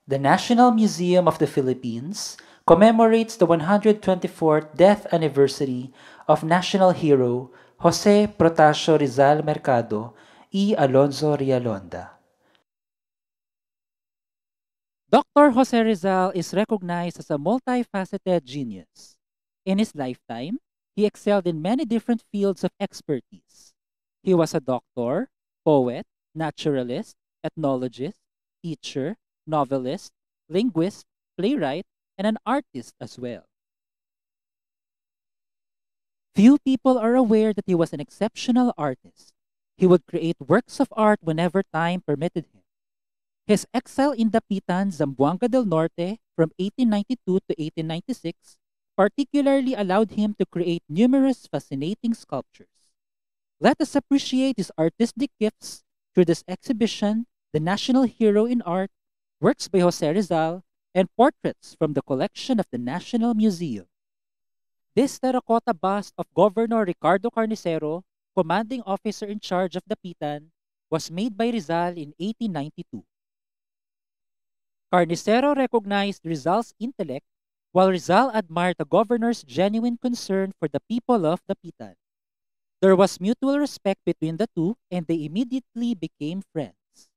The National Museum of the Philippines commemorates the 124th death anniversary of national hero Jose Protasio Rizal Mercado y Alonso Rialonda. Dr. Jose Rizal is recognized as a multifaceted genius. In his lifetime, he excelled in many different fields of expertise. He was a doctor, poet, naturalist, ethnologist, teacher, novelist, linguist, playwright, and an artist as well. Few people are aware that he was an exceptional artist. He would create works of art whenever time permitted him. His exile in Dapitan, Zamboanga del Norte from 1892 to 1896 particularly allowed him to create numerous fascinating sculptures. Let us appreciate his artistic gifts through this exhibition, The National Hero in Art, works by Jose Rizal, and portraits from the collection of the National Museum. This terracotta bust of Governor Ricardo Carnicero, commanding officer in charge of Dapitan, was made by Rizal in 1892. Carnicero recognized Rizal's intellect, while Rizal admired the governor's genuine concern for the people of Dapitan. There was mutual respect between the two, and they immediately became friends.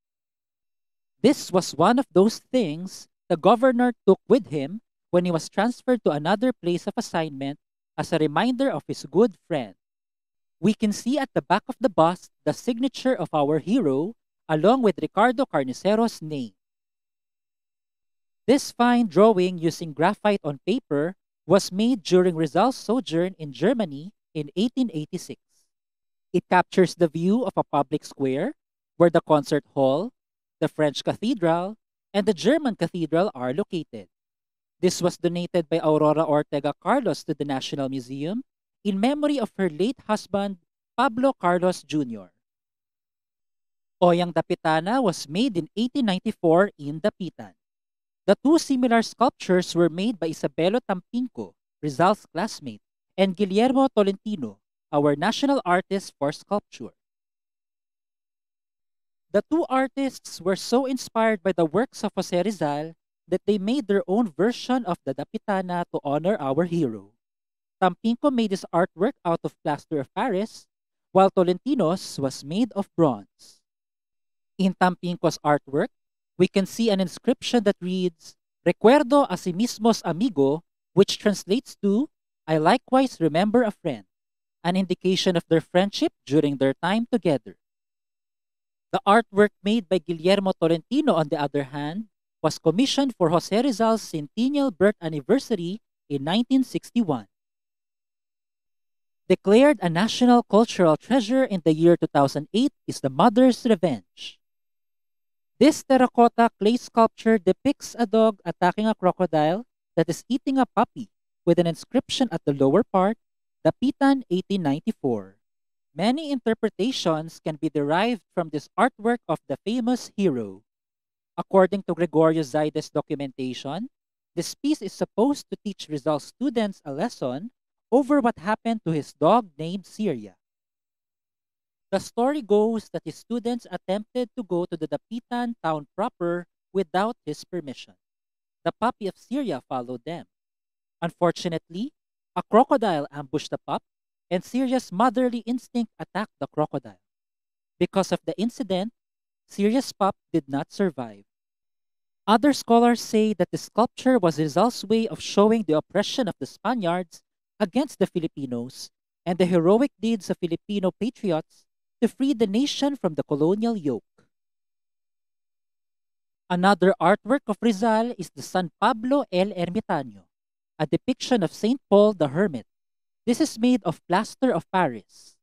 This was one of those things the governor took with him when he was transferred to another place of assignment as a reminder of his good friend. We can see at the back of the bust the signature of our hero along with Ricardo Carnicero's name. This fine drawing using graphite on paper was made during Rizal's sojourn in Germany in 1886. It captures the view of a public square where the concert hall, the French cathedral, and the German cathedral are located. This was donated by Aurora Ortega Carlos to the National Museum in memory of her late husband, Pablo Carlos Jr. Oyang Dapitana was made in 1894 in Dapitan. The two similar sculptures were made by Isabelo Tampinco, Rizal's classmate, and Guillermo Tolentino, our national artist for sculpture. The two artists were so inspired by the works of Jose Rizal that they made their own version of the Dapitana to honor our hero. Tampinco made his artwork out of plaster of Paris, while Tolentino's was made of bronze. In Tampinco's artwork, we can see an inscription that reads, Recuerdo a sí mismos amigo, which translates to, I likewise remember a friend, an indication of their friendship during their time together. The artwork made by Guillermo Tolentino, on the other hand, was commissioned for Jose Rizal's centennial birth anniversary in 1961. Declared a national cultural treasure in the year 2008 is the Mother's Revenge. This terracotta clay sculpture depicts a dog attacking a crocodile that is eating a puppy with an inscription at the lower part, Dapitan 1894. Many interpretations can be derived from this artwork of the famous hero. According to Gregorio Zaides' documentation, this piece is supposed to teach Rizal students a lesson over what happened to his dog named Syria. The story goes that his students attempted to go to the Dapitan town proper without his permission. The puppy of Syria followed them. Unfortunately, a crocodile ambushed the pup, and Syria's motherly instinct attacked the crocodile. Because of the incident, Syria's pup did not survive. Other scholars say that the sculpture was Rizal's way of showing the oppression of the Spaniards against the Filipinos and the heroic deeds of Filipino patriots to free the nation from the colonial yoke. Another artwork of Rizal is the San Pablo el Ermitaño, a depiction of Saint Paul the Hermit. This is made of plaster of Paris.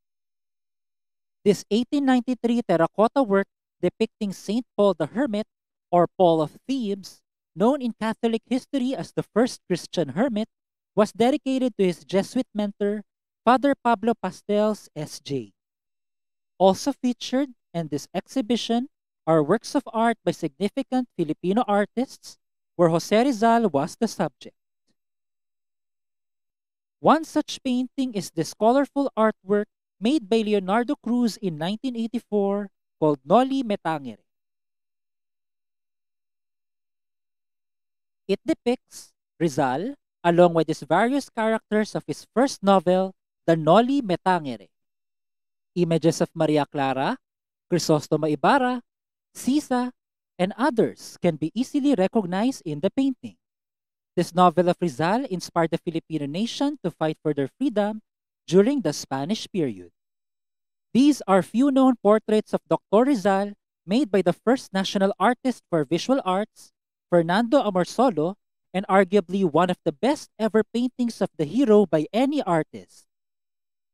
This 1893 terracotta work depicting Saint Paul the Hermit, or Paul of Thebes, known in Catholic history as the first Christian hermit, was dedicated to his Jesuit mentor, Father Pablo Pastels, S.J. Also featured in this exhibition are works of art by significant Filipino artists, where Jose Rizal was the subject. One such painting is this colorful artwork made by Leonardo Cruz in 1984 called Noli Metangere. It depicts Rizal along with his various characters of his first novel, the Noli Metangere. Images of Maria Clara, Crisostomo Ibarra, Sisa, and others can be easily recognized in the painting. This novel of Rizal inspired the Filipino nation to fight for their freedom during the Spanish period. These are few known portraits of Dr. Rizal made by the first national artist for visual arts, Fernando Amorsolo, and arguably one of the best ever paintings of the hero by any artist.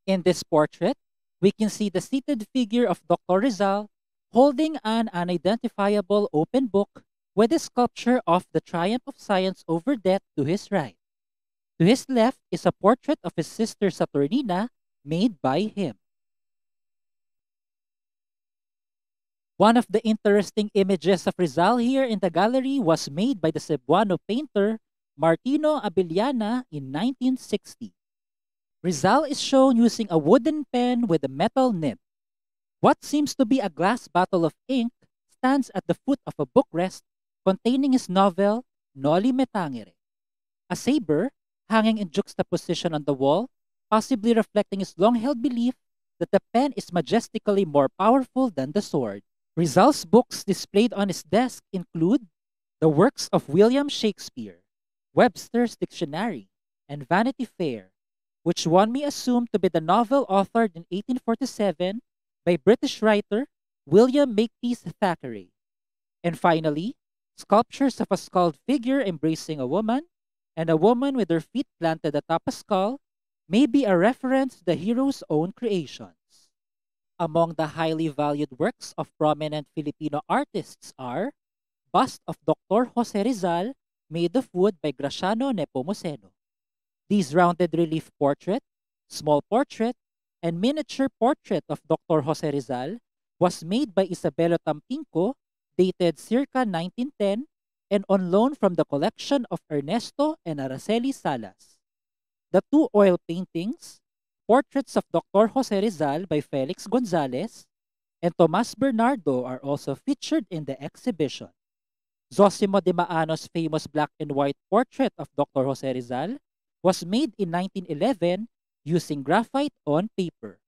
In this portrait, we can see the seated figure of Dr. Rizal holding an unidentifiable open book with a sculpture of the triumph of science over death to his right. To his left is a portrait of his sister Saturnina made by him. One of the interesting images of Rizal here in the gallery was made by the Cebuano painter Martino Abellana in 1960. Rizal is shown using a wooden pen with a metal nib. What seems to be a glass bottle of ink stands at the foot of a bookrest containing his novel Noli Metangere. A saber hanging in juxtaposition on the wall, possibly reflecting his long-held belief that the pen is majestically more powerful than the sword. Rizal's books displayed on his desk include the works of William Shakespeare, Webster's Dictionary, and Vanity Fair, which one may assume to be the novel authored in 1847 by British writer William Makepeace Thackeray. And finally, sculptures of a skulled figure embracing a woman and a woman with her feet planted atop a skull may be a reference to the hero's own creations. Among the highly valued works of prominent Filipino artists are Bust of Dr. Jose Rizal, made of wood by Graciano Nepomuceno. These rounded relief portrait, small portrait, and miniature portrait of Dr. Jose Rizal was made by Isabelo Tampinco, dated circa 1910, and on loan from the collection of Ernesto and Araceli Salas. The two oil paintings, Portraits of Dr. Jose Rizal by Felix Gonzalez and Tomas Bernardo, are also featured in the exhibition. Zosimo de Maano's famous black and white portrait of Dr. Jose Rizal was made in 1911 using graphite on paper.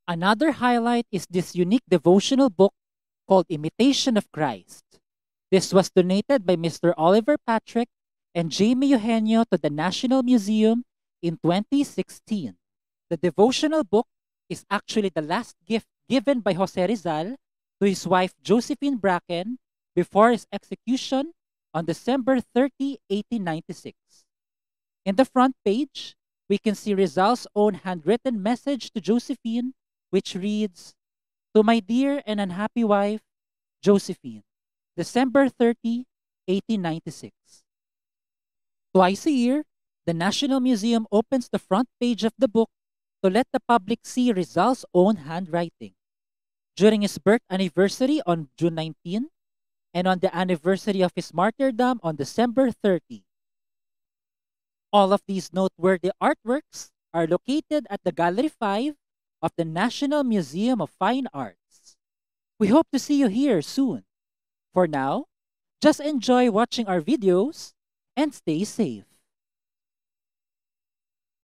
Another highlight is this unique devotional book called Imitation of Christ. This was donated by Mr. Oliver Patrick and Jamie Eugenio to the National Museum in 2016. The devotional book is actually the last gift given by Jose Rizal to his wife Josephine Bracken before his execution on December 30, 1896. In the front page, we can see Rizal's own handwritten message to Josephine, which reads, "To my dear and unhappy wife, Josephine, December 30, 1896. Twice a year, the National Museum opens the front page of the book to let the public see Rizal's own handwriting. During his birth anniversary on June 19 and on the anniversary of his martyrdom on December 30. All of these noteworthy artworks are located at the Gallery 5 of the National Museum of Fine Arts. We hope to see you here soon. For now, just enjoy watching our videos and stay safe.